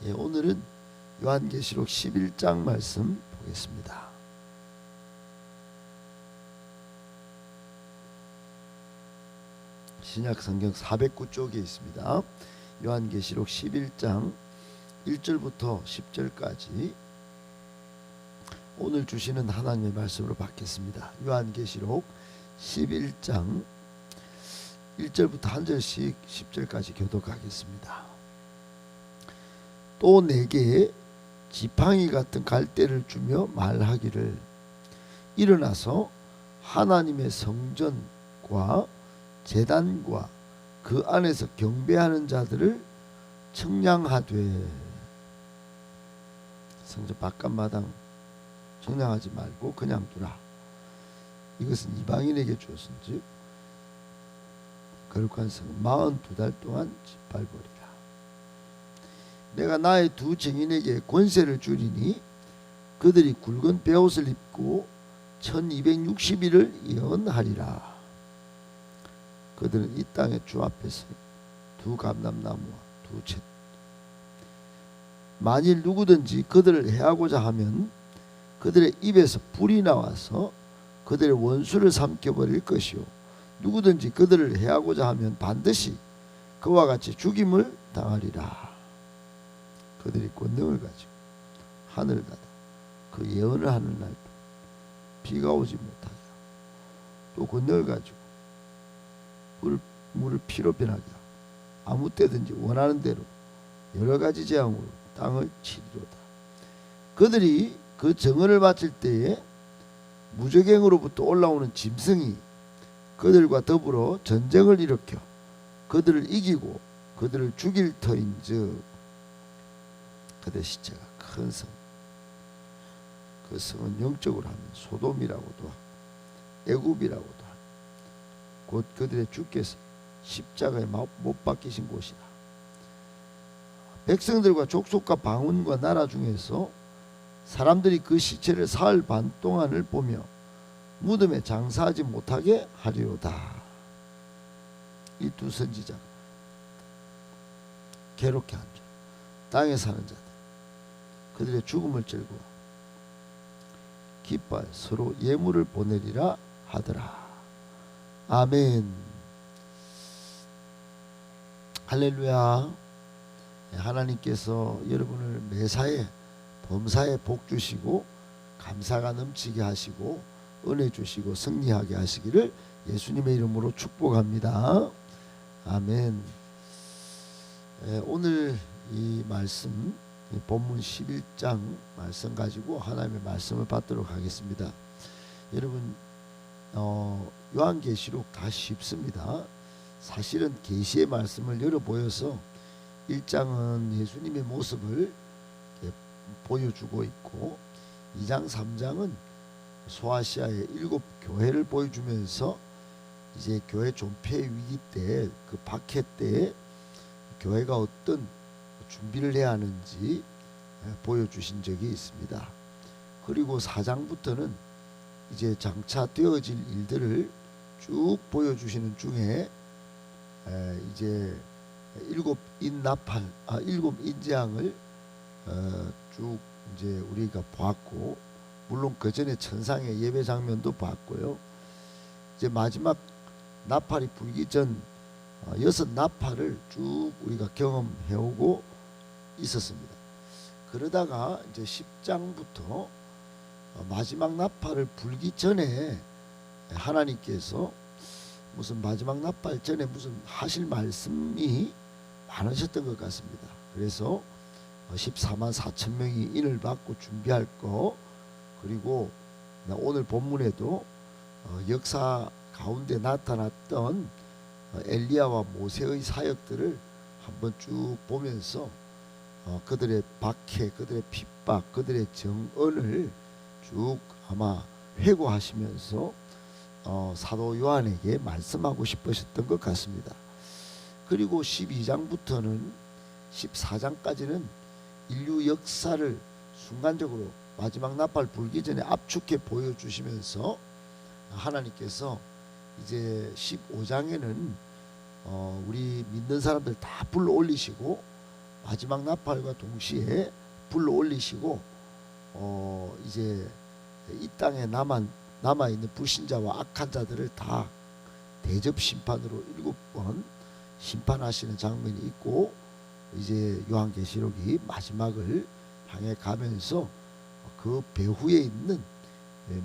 오늘은 요한계시록 11장 말씀 보겠습니다. 신약 성경 409쪽에 있습니다. 요한계시록 11장 1절부터 10절까지 오늘 주시는 하나님의 말씀으로 받겠습니다. 요한계시록 11장 1절부터 한 절씩 10절까지 교독하겠습니다. 또 내게 지팡이 같은 갈대를 주며 말하기를, 일어나서 하나님의 성전과 제단과 그 안에서 경배하는 자들을 청량하되, 성전 바깥마당 청량하지 말고 그냥 두라. 이것은 이방인에게 주었은즉 거룩한 성은 42달 동안 짓밟으리라. 내가 나의 두 증인에게 권세를 주리니 그들이 굵은 베옷을 입고 1260일을 예언하리라. 그들은 이 땅의 주 앞에서 두 감람나무와 두 쳇, 만일 누구든지 그들을 해하고자 하면 그들의 입에서 불이 나와서 그들의 원수를 삼켜버릴 것이요, 누구든지 그들을 해하고자 하면 반드시 그와 같이 죽임을 당하리라. 그들이 권능을 가지고 하늘을 닫아 그 예언을 하는 날도 비가 오지 못하게, 또 권능을 가지고 물을 피로 변하게 하고 아무 때든지 원하는 대로 여러 가지 재앙으로 땅을 치리로다. 그들이 그 정언을 마칠 때에 무적행으로부터 올라오는 짐승이 그들과 더불어 전쟁을 일으켜 그들을 이기고 그들을 죽일 터인즉, 그들의 시체가 큰 성, 그 성은 영적으로 하면 소돔이라고도 하고 애굽이라고도 하고 곧 그들의 주께서 십자가에 못 박히신 곳이라. 백성들과 족속과 방언과 나라 중에서 사람들이 그 시체를 사흘 반 동안을 보며 무덤에 장사하지 못하게 하리로다. 이 두 선지자가 괴롭게 한 줄, 땅에 사는 자들 그들의 죽음을 즐거워 기뻐하여 서로 예물을 보내리라 하더라. 아멘. 할렐루야. 하나님께서 여러분을 매사에 범사에 복 주시고 감사가 넘치게 하시고 은혜 주시고 승리하게 하시기를 예수님의 이름으로 축복합니다. 아멘. 오늘 이 말씀, 이 본문 11장 말씀 가지고 하나님의 말씀을 받도록 하겠습니다. 여러분, 요한계시록 다 쉽습니다. 사실은 계시의 말씀을 열어보여서 1장은 예수님의 모습을 보여주고 있고 2장 3장은 소아시아의 7 교회를 보여주면서 이제 교회 존폐 위기 때, 그 박해 때 교회가 어떤 준비를 해야 하는지 보여주신 적이 있습니다. 그리고 4장부터는 이제 장차 되어질 일들을 쭉 보여주시는 중에 이제 7 인재앙을 쭉 이제 우리가 보았고, 물론 그 전에 천상의 예배 장면도 봤고요. 이제 마지막 나팔이 불기 전 6 나팔을 쭉 우리가 경험해오고 있었습니다. 그러다가 이제 10장부터 마지막 나팔을 불기 전에 하나님께서 무슨 마지막 나팔 전에 무슨 하실 말씀이 많으셨던 것 같습니다. 그래서 14만 4천 명이 인을 받고 준비할 거, 그리고 오늘 본문에도 역사 가운데 나타났던 엘리야와 모세의 사역들을 한번 쭉 보면서 그들의 박해, 그들의 핍박, 그들의 정언을 쭉 아마 회고하시면서 사도 요한에게 말씀하고 싶으셨던 것 같습니다. 그리고 12장부터는 14장까지는 인류 역사를 순간적으로 마지막 나팔 불기 전에 압축해 보여주시면서 하나님께서 이제 15장에는 우리 믿는 사람들 다 불러 올리시고 마지막 나팔과 동시에 불러 올리시고 이제 이 땅에 남아 있는 불신자와 악한 자들을 다 대접 심판으로 7번 심판하시는 장면이 있고, 이제 요한계시록이 마지막을 향해 가면서 그 배후에 있는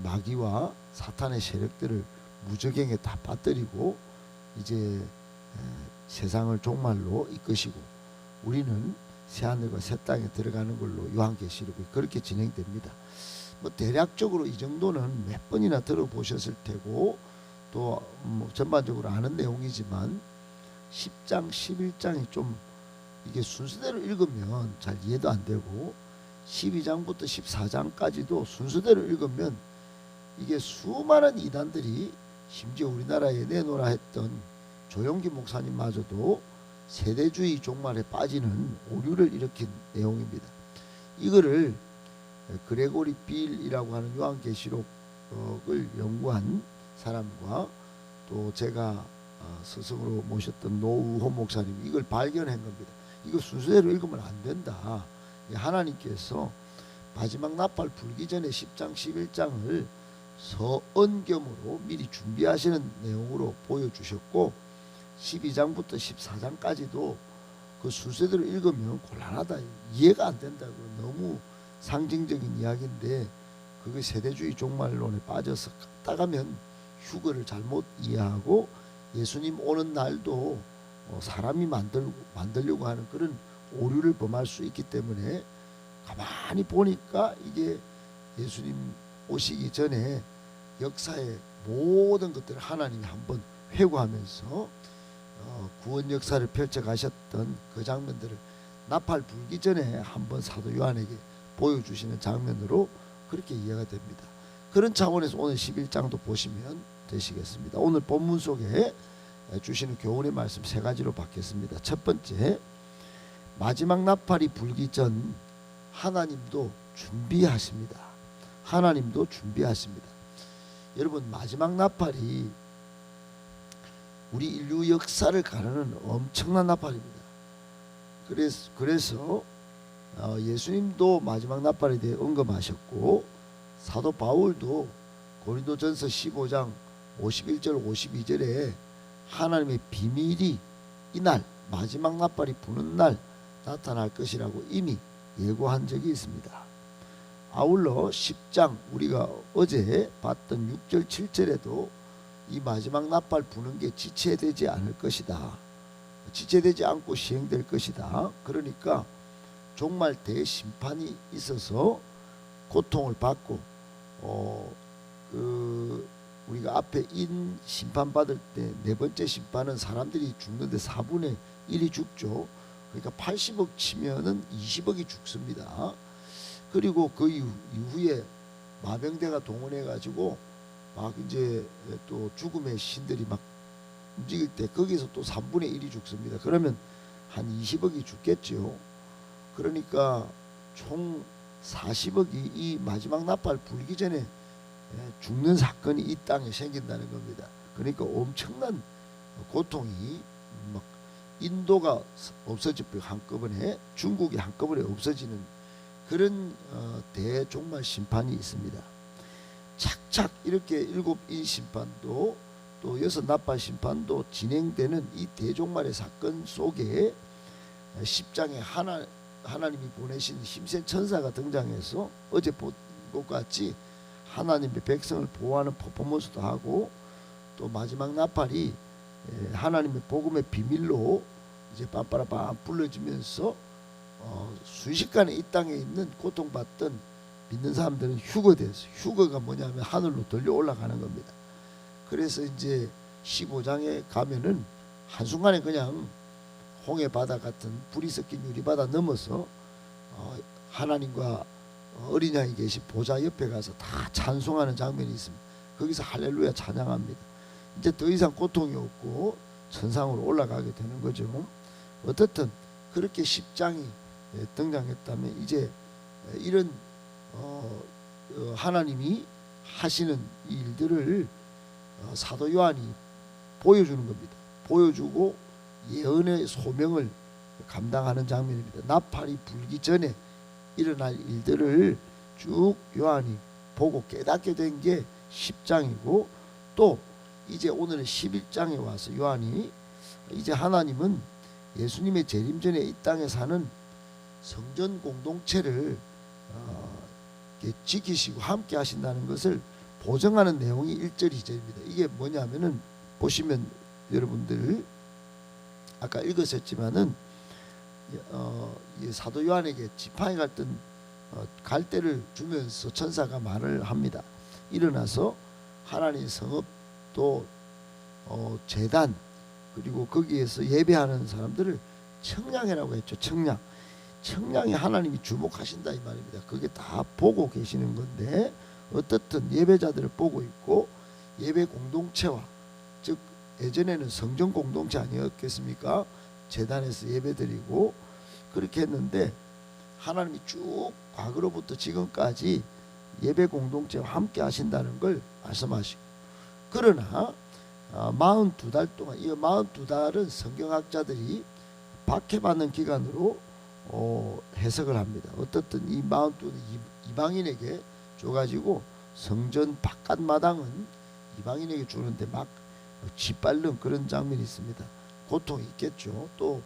마귀와 사탄의 세력들을 무저갱에 다 빠뜨리고 이제 세상을 종말로 이끄시고 우리는 새하늘과 새 땅에 들어가는 걸로 요한계시록이 그렇게 진행됩니다. 뭐 대략적으로 이 정도는 몇 번이나 들어보셨을 테고 또 뭐 전반적으로 아는 내용이지만 10장 11장이 좀 이게 순서대로 읽으면 잘 이해도 안 되고 12장부터 14장까지도 순서대로 읽으면 이게 수많은 이단들이 심지어 우리나라에 내놓으라 했던 조용기 목사님마저도 세대주의 종말에 빠지는 오류를 일으킨 내용입니다. 이거를 그레고리 빌이라고 하는 요한계시록을 연구한 사람과 또 제가 스승으로 모셨던 노우호 목사님이 이걸 발견한 겁니다. 이거 순서대로 읽으면 안 된다. 하나님께서 마지막 나팔 불기 전에 10장 11장을 서언겸으로 미리 준비하시는 내용으로 보여주셨고 12장부터 14장까지도 그 순서대로 읽으면 곤란하다, 이해가 안 된다고, 너무 상징적인 이야기인데 그게 세대주의 종말론에 빠져서 따가면 휴거를 잘못 이해하고 예수님 오는 날도 사람이 만들려고 하는 그런 오류를 범할 수 있기 때문에 가만히 보니까 이게 예수님 오시기 전에 역사의 모든 것들을 하나님이 한번 회고하면서 구원 역사를 펼쳐 가셨던 그 장면들을 나팔 불기 전에 한번 사도 요한에게 보여주시는 장면으로 그렇게 이해가 됩니다. 그런 차원에서 오늘 11장도 보시면 되시겠습니다. 오늘 본문 속에 주시는 교훈의 말씀 세 가지로 받겠습니다. 첫 번째, 마지막 나팔이 불기 전 하나님도 준비하십니다. 하나님도 준비하십니다. 여러분, 마지막 나팔이 우리 인류 역사를 가르는 엄청난 나팔입니다. 그래서 예수님도 마지막 나팔에 대해 언급하셨고 사도 바울도 고린도전서 15장 51절 52절에 하나님의 비밀이 이날 마지막 나팔이 부는 날 나타날 것이라고 이미 예고한 적이 있습니다. 아울러 10장 우리가 어제 봤던 6절 7절에도 이 마지막 나팔 부는 게 지체되지 않을 것이다. 지체되지 않고 시행될 것이다. 그러니까 종말 대심판이 있어서 고통을 받고 우리가 앞에 인 심판 받을 때 네 번째 심판은 사람들이 죽는데 4분의 1이 죽죠. 그러니까 80억 치면은 20억이 죽습니다. 그리고 그 이후에 마병대가 동원해 가지고 막 이제 또 죽음의 신들이 막 움직일 때 거기서 또 3분의 1이 죽습니다. 그러면 한 20억이 죽겠죠. 그러니까 총 40억이 이 마지막 나팔 불기 전에 죽는 사건이 이 땅에 생긴다는 겁니다. 그러니까 엄청난 고통이 막 인도가 없어지고 한꺼번에 중국이 한꺼번에 없어지는 그런 대종말 심판이 있습니다. 착착 이렇게 7인 심판도 또 6 나팔 심판도 진행되는 이 대종말의 사건 속에 10장에 하나님이 보내신 힘센 천사가 등장해서 어제 본 것 같이 하나님의 백성을 보호하는 퍼포먼스도 하고 또 마지막 나팔이 하나님의 복음의 비밀로 이제 빰빠라빰 불러지면서 순식간에 이 땅에 있는 고통받던 믿는 사람들은 휴거돼서, 휴거가 뭐냐면 하늘로 들려 올라가는 겁니다. 그래서 이제 15장에 가면은 한순간에 그냥 홍해 바다 같은 불이 섞인 유리 바다 넘어서 하나님과 어린 양이 계신 보좌 옆에 가서 다 찬송하는 장면이 있습니다. 거기서 할렐루야 찬양합니다. 이제 더 이상 고통이 없고 천상으로 올라가게 되는 거죠. 어떻든 그렇게 10장이 등장했다면 이제 이런 하나님이 하시는 일들을 사도 요한이 보여주는 겁니다. 보여주고 예언의 소명을 감당하는 장면입니다. 나팔이 불기 전에 일어날 일들을 쭉 요한이 보고 깨닫게 된 게 10장이고, 또 이제 오늘은 11장에 와서 요한이 이제 하나님은 예수님의 재림 전에 이 땅에 사는 성전 공동체를 지키시고 함께 하신다는 것을 보증하는 내용이 1절 2절입니다. 이게 뭐냐면은 보시면 여러분들 아까 읽으셨지만은 사도 요한에게 지팡이 같은 갈대를 주면서 천사가 말을 합니다. 일어나서 하나님의 성읍 또 제단 그리고 거기에서 예배하는 사람들을 청량해라고 했죠. 청량이 하나님이 주목하신다 이 말입니다. 그게 다 보고 계시는 건데, 어떻든 예배자들을 보고 있고 예배 공동체와, 즉 예전에는 성전 공동체 아니었겠습니까? 제단에서 예배드리고 그렇게 했는데, 하나님이 쭉 과거로부터 지금까지 예배 공동체와 함께 하신다는 걸 말씀하시고, 그러나 42달 동안, 이 42달은 성경학자들이 박해받는 기간으로 해석을 합니다. 어떻든 이 42는 이방인에게 줘가지고 성전 바깥 마당은 이방인에게 주는데 막 짓밟는 그런 장면이 있습니다. 고통이 있겠죠. 또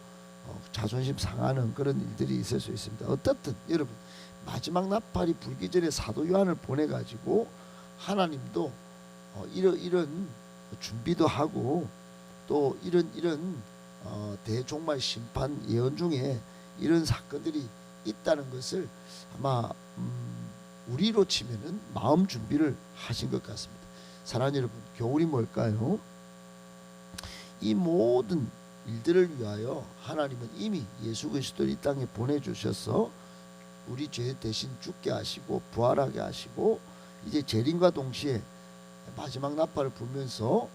자존심 상하는 그런 일들이 있을 수 있습니다. 어떻든 여러분, 마지막 나팔이 불기 전에 사도 요한을 보내가지고 하나님도 이런 준비도 하고, 또 이런 대종말 심판 예언 중에 이런 사건들이 있다는 것을 아마 우리로 치면은 마음 준비를 하신 것 같습니다. 사랑하는 여러분, 교훈이 뭘까요? 이 모든 일들을 위하여 하나님은 이미 예수 그리스도를 이 땅에 보내주셔서 우리 죄 대신 죽게 하시고 부활하게 하시고, 이제 재림과 동시에 마지막 나팔을 불면서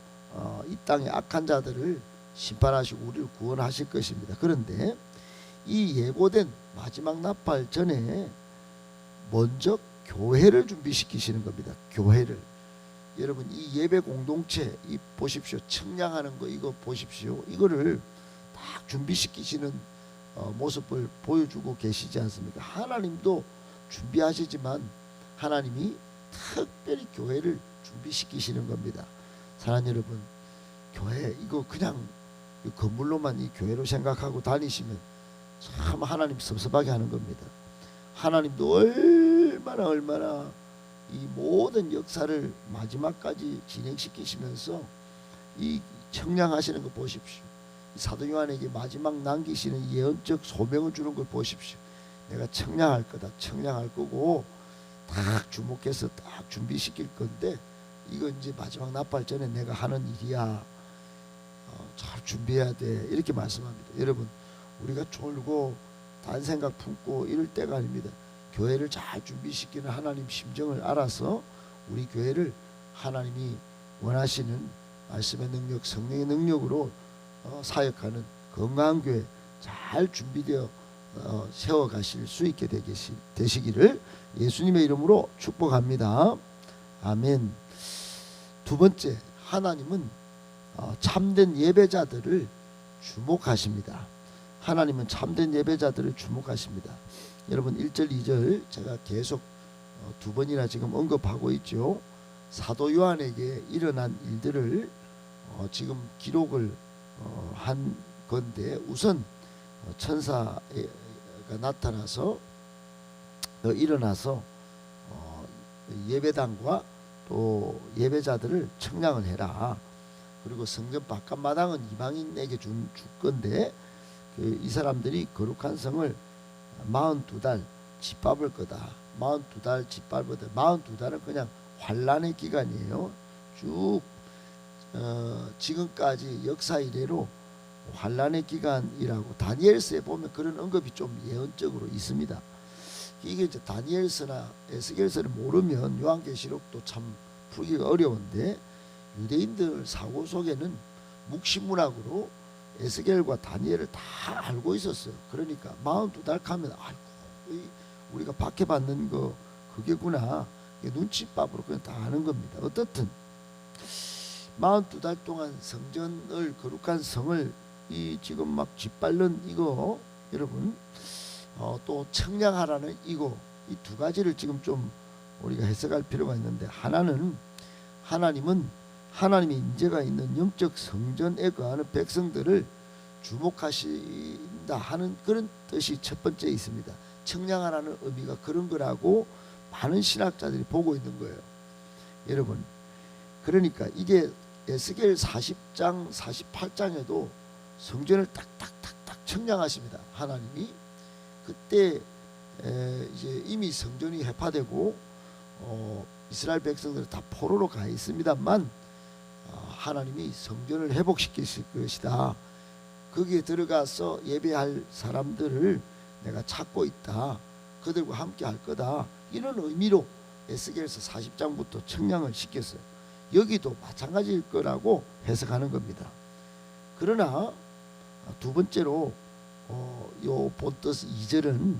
이 땅의 악한 자들을 심판하시고 우리를 구원하실 것입니다. 그런데 이 예고된 마지막 나팔 전에 먼저 교회를 준비시키시는 겁니다. 교회를. 여러분, 이 예배 공동체 이 보십시오. 청량하는 거 이거 보십시오. 이거를 딱 준비시키시는 모습을 보여주고 계시지 않습니까? 하나님도 준비하시지만 하나님이 특별히 교회를 준비시키시는 겁니다. 사랑하는 여러분, 교회 이거 그냥 건물로만 이 교회로 생각하고 다니시면 참 하나님 섭섭하게 하는 겁니다. 하나님도 얼마나 이 모든 역사를 마지막까지 진행시키시면서 이 청량하시는 거 보십시오. 사도 요한에게 마지막 남기시는 예언적 소명을 주는 걸 보십시오. 내가 청량할 거다. 청량할 거고 딱 주목해서 딱 준비시킬 건데, 이거 이제 마지막 나팔 전에 내가 하는 일이야. 잘 준비해야 돼. 이렇게 말씀합니다. 여러분, 우리가 졸고 딴 생각 품고 이럴 때가 아닙니다. 교회를 잘 준비시키는 하나님 심정을 알아서 우리 교회를 하나님이 원하시는 말씀의 능력, 성령의 능력으로 사역하는 건강한 교회 잘 준비되어 세워가실 수 있게 되시기를 예수님의 이름으로 축복합니다. 아멘. 두 번째, 하나님은 참된 예배자들을 주목하십니다. 하나님은 참된 예배자들을 주목하십니다. 여러분, 1절 2절 제가 계속 두 번이나 지금 언급하고 있죠. 사도 요한에게 일어난 일들을 지금 기록을 한 건데, 우선 천사가 나타나서 일어나서 예배당과 또 예배자들을 청량을 해라. 그리고 성전 바깥 마당은 이방인에게 줄 건데, 이 사람들이 거룩한 성을 42달 짓밟을 거다. 42달 짓밟을 거다. 42달은 그냥 환란의 기간이에요. 쭉 지금까지 역사 이래로 환란의 기간이라고 다니엘서에 보면 그런 언급이 좀 예언적으로 있습니다. 이게 이제 다니엘서나 에스겔서를 모르면 요한계시록도 참 풀기가 어려운데, 유대인들 사고 속에는 묵시문학으로 에스겔과 다니엘을 다 알고 있었어요. 그러니까 42달 가면 아이고 우리가 박해받는 거 그게구나, 눈치밥으로 그냥 다 아는 겁니다. 어떻든 42달 동안 성전을, 거룩한 성을 이 지금 막 짓밟는 이거 여러분 또 청량하라는 이거 이 두 가지를 지금 좀 우리가 해석할 필요가 있는데, 하나는 하나님은 하나님의 인재가 있는 영적 성전에 거하는 백성들을 주목하신다 하는 그런 뜻이 첫 번째 있습니다. 청량하라는 의미가 그런 거라고 많은 신학자들이 보고 있는 거예요. 여러분, 그러니까 이게 에스겔 40장 48장에도 성전을 딱딱딱딱 청량하십니다. 하나님이 그때 이제 이미 성전이 해파되고 이스라엘 백성들은 다 포로로 가 있습니다만 하나님이 성전을 회복시키실 것이다. 거기에 들어가서 예배할 사람들을 내가 찾고 있다. 그들과 함께 할 거다. 이런 의미로 에스겔서 40장부터 청량을 시켰어요. 여기도 마찬가지일 거라고 해석하는 겁니다. 그러나 두 번째로 요 본뜻 2절은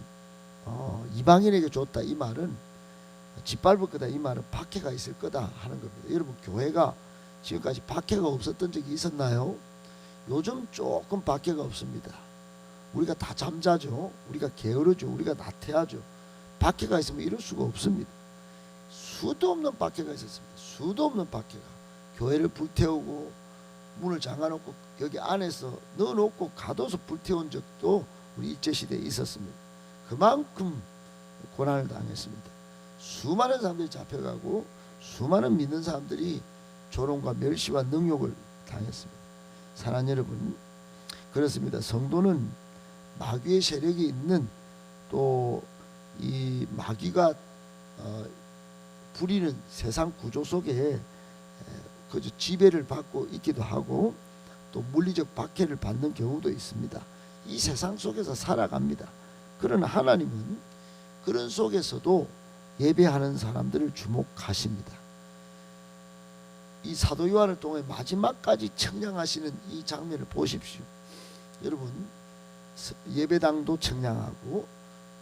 이방인에게 줬다 이 말은 짓밟을 거다 이 말은 박해가 있을 거다 하는 겁니다. 여러분, 교회가 지금까지 박해가 없었던 적이 있었나요? 요즘 조금 박해가 없습니다. 우리가 다 잠자죠. 우리가 게으르죠. 우리가 나태하죠. 박해가 있으면 이럴 수가 없습니다. 수도 없는 박해가 있었습니다. 수도 없는 박해가. 교회를 불태우고 문을 잠가놓고 여기 안에서 넣어놓고 가둬서 불태운 적도 우리 일제시대에 있었습니다. 그만큼 고난을 당했습니다. 수많은 사람들이 잡혀가고 수많은 믿는 사람들이 조롱과 멸시와 능욕을 당했습니다. 사랑하는 여러분, 그렇습니다. 성도는 마귀의 세력이 있는 또 이 마귀가 부리는 세상 구조 속에 그저 지배를 받고 있기도 하고 또 물리적 박해를 받는 경우도 있습니다. 이 세상 속에서 살아갑니다. 그러나 하나님은 그런 속에서도 예배하는 사람들을 주목하십니다. 이 사도 요한을 통해 마지막까지 청량하시는 이 장면을 보십시오. 여러분, 예배당도 청량하고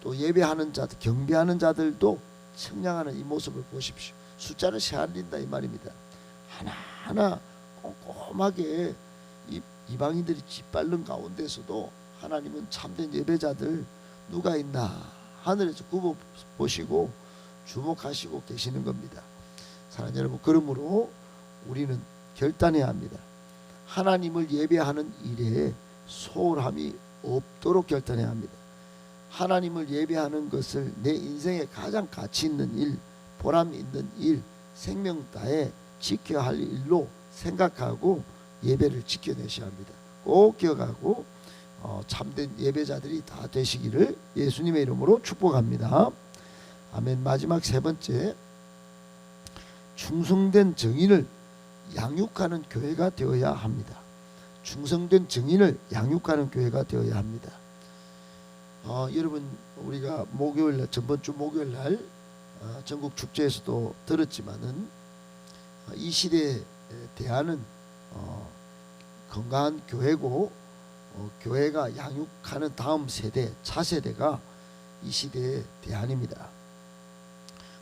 또 예배하는 자들, 경배하는 자들도 청량하는 이 모습을 보십시오. 숫자를 세안린다 이 말입니다. 하나하나 꼼꼼하게 이방인들이 짓밟는 가운데서도 하나님은 참된 예배자들 누가 있나 하늘에서 굽어 보시고 주목하시고 계시는 겁니다. 사랑하는 여러분, 그러므로 우리는 결단해야 합니다. 하나님을 예배하는 일에 소홀함이 없도록 결단해야 합니다. 하나님을 예배하는 것을 내 인생에 가장 가치 있는 일, 보람 있는 일, 생명 다해 지켜야 할 일로 생각하고 예배를 지켜내셔야 합니다. 꼭 기억하고 참된 예배자들이 다 되시기를 예수님의 이름으로 축복합니다. 아멘. 마지막 세 번째, 충성된 증인을 양육하는 교회가 되어야 합니다. 충성된 증인을 양육하는 교회가 되어야 합니다. 여러분, 우리가 목요일날, 전번주 목요일날 전국 축제에서도 들었지만은 이 시대에 대하는 건강한 교회고 교회가 양육하는 다음 세대, 차세대가 이 시대의 대안입니다.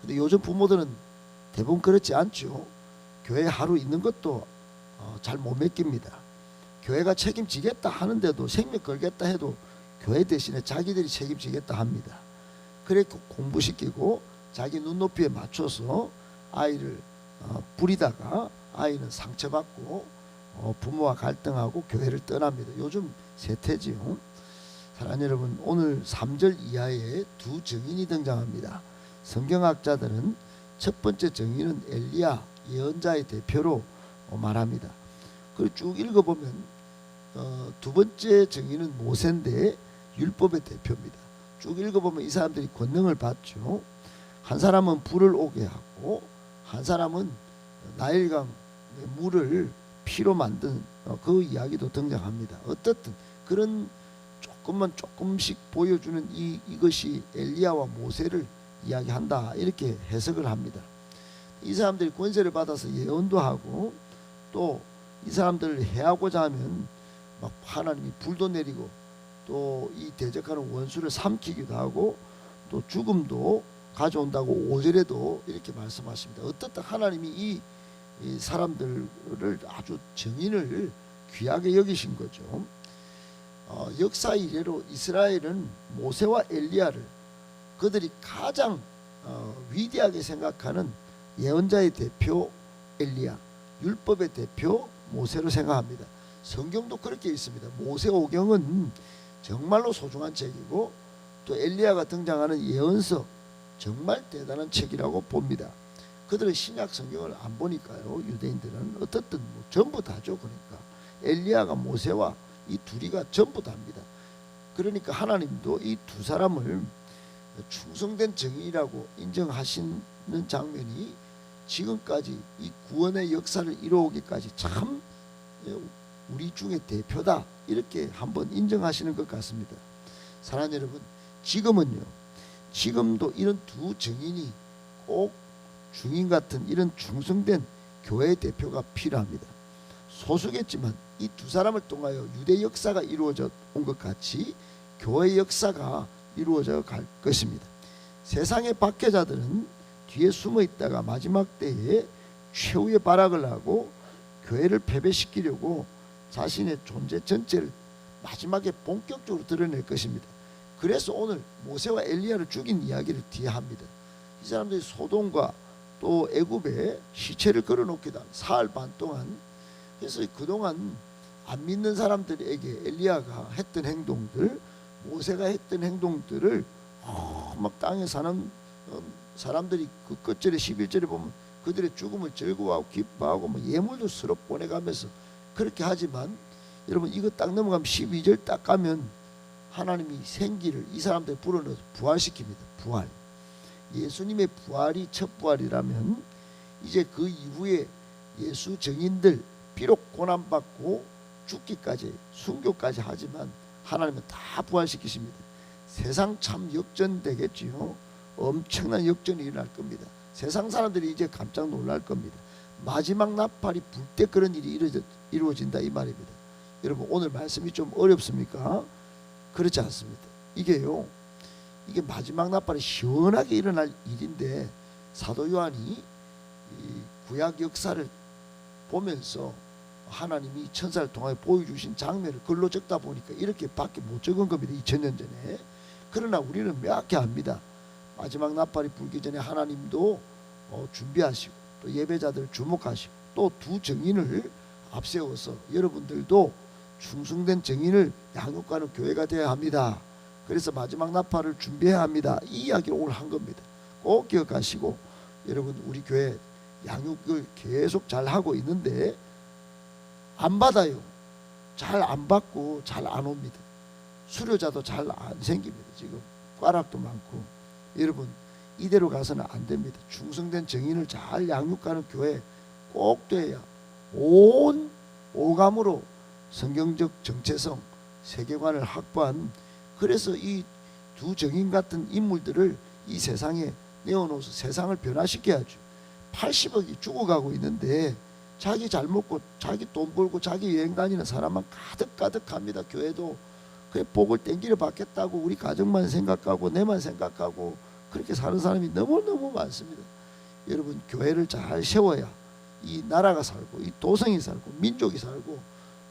근데 요즘 부모들은 대부분 그렇지 않죠. 교회 하루 있는 것도 잘 못 맡깁니다. 교회가 책임지겠다 하는데도, 생명 걸겠다 해도 교회 대신에 자기들이 책임지겠다 합니다. 그래 공부시키고 자기 눈높이에 맞춰서 아이를 부리다가 아이는 상처받고 부모와 갈등하고 교회를 떠납니다. 요즘 세태지요. 사랑하는 여러분, 오늘 3절 이하에 두 증인이 등장합니다. 성경학자들은 첫 번째 증인은 엘리야 예언자의 대표로 말합니다. 그리고 쭉 읽어보면 두 번째 증인은 모세인데 율법의 대표입니다. 쭉 읽어보면 이 사람들이 권능을 받죠. 한 사람은 불을 오게 하고 한 사람은 나일강의 물을 피로 만든 그 이야기도 등장합니다. 어떻든 그런 조금씩 보여주는 이것이 엘리야와 모세를 이야기한다, 이렇게 해석을 합니다. 이 사람들이 권세를 받아서 예언도 하고 또 이 사람들을 해하고자 하면 막 하나님이 불도 내리고 또 이 대적하는 원수를 삼키기도 하고 또 죽음도 가져온다고 5절에도 이렇게 말씀하십니다. 어떻든 하나님이 이 사람들을 아주 정인을 귀하게 여기신 거죠. 역사 이래로 이스라엘은 모세와 엘리야를 그들이 가장 위대하게 생각하는 예언자의 대표 엘리야, 율법의 대표 모세로 생각합니다. 성경도 그렇게 있습니다. 모세오경은 정말로 소중한 책이고 또 엘리야가 등장하는 예언서 정말 대단한 책이라고 봅니다. 그들은 신약 성경을 안 보니까요. 유대인들은 어떻든 전부 다죠. 그러니까 엘리야가 모세와 이 둘이가 전부 다입니다. 그러니까 하나님도 이 두 사람을 충성된 정인이라고 인정하시는 장면이 지금까지 이 구원의 역사를 이루어오기까지 참 우리 중에 대표다 이렇게 한번 인정하시는 것 같습니다. 사랑하는 여러분, 지금도 이런 두 정인이 꼭 중인 같은 이런 충성된 교회의 대표가 필요합니다. 소수겠지만 이 두 사람을 통하여 유대 역사가 이루어져 온 것 같이 교회 역사가 이루어져 갈 것입니다. 세상의 박해자들은 뒤에 숨어 있다가 마지막 때에 최후의 발악을 하고 교회를 패배시키려고 자신의 존재 전체를 마지막에 본격적으로 드러낼 것입니다. 그래서 오늘 모세와 엘리야를 죽인 이야기를 뒤에 합니다. 이 사람들이 소돔과 또 애굽에 시체를 걸어놓기도 합니다. 사흘 반 동안. 그래서 그동안 안 믿는 사람들에게 엘리야가 했던 행동들, 모세가 했던 행동들을 막 땅에 사는 사람들이 그 끝절에 11절에 보면 그들의 죽음을 즐거워하고 기뻐하고 뭐 예물도 서로 보내가면서 그렇게 하지만 여러분 이거 딱 넘어가면 12절 딱 가면 하나님이 생기를 이 사람들에 불어넣어서 부활시킵니다. 부활. 예수님의 부활이 첫 부활이라면 이제 그 이후에 예수 증인들 비록 고난받고 죽기까지 순교까지 하지만 하나님은 다 부활시키십니다. 세상 참 역전되겠지요. 엄청난 역전이 일어날 겁니다. 세상 사람들이 이제 깜짝 놀랄 겁니다. 마지막 나팔이 불 때 그런 일이 이루어진다 이 말입니다. 여러분 오늘 말씀이 좀 어렵습니까? 그렇지 않습니다. 이게 마지막 나팔이 시원하게 일어날 일인데 사도 요한이 이 구약 역사를 보면서 하나님이 천사를 통하여 보여주신 장면을 글로 적다 보니까 이렇게밖에 못 적은 겁니다. 2000년 전에. 그러나 우리는 명확히 압니다. 마지막 나팔이 불기 전에 하나님도 준비하시고 또 예배자들을 주목하시고 또 두 정인을 앞세워서 여러분들도 충성된 정인을 양육하는 교회가 되어야 합니다. 그래서 마지막 나팔을 준비해야 합니다. 이 이야기를 오늘 한 겁니다. 꼭 기억하시고 여러분 우리 교회 양육을 계속 잘 하고 있는데 안 받아요. 잘 안 받고 잘 안 옵니다. 수료자도 잘 안 생깁니다. 지금 꽈락도 많고. 여러분 이대로 가서는 안 됩니다. 충성된 정인을 잘 양육하는 교회 꼭 돼야 온 오감으로 성경적 정체성 세계관을 확보한 그래서 이 두 정인 같은 인물들을 이 세상에 내어놓아서 세상을 변화시켜야죠. 80억이 죽어가고 있는데 자기 잘 먹고 자기 돈 벌고 자기 여행 다니는 사람만 가득가득합니다. 교회도 그 복을 땡기려 받겠다고 우리 가정만 생각하고 내만 생각하고 그렇게 사는 사람이 너무너무 많습니다. 여러분 교회를 잘 세워야 이 나라가 살고 이 도성이 살고 민족이 살고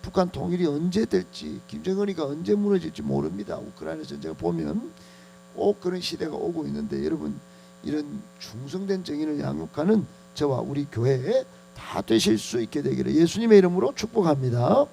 북한 통일이 언제 될지 김정은이가 언제 무너질지 모릅니다. 우크라이나 전쟁을 보면 꼭 그런 시대가 오고 있는데 여러분 이런 충성된 정인을 양육하는 저와 우리 교회에 다 되실 수 있게 되기를 예수님의 이름으로 축복합니다.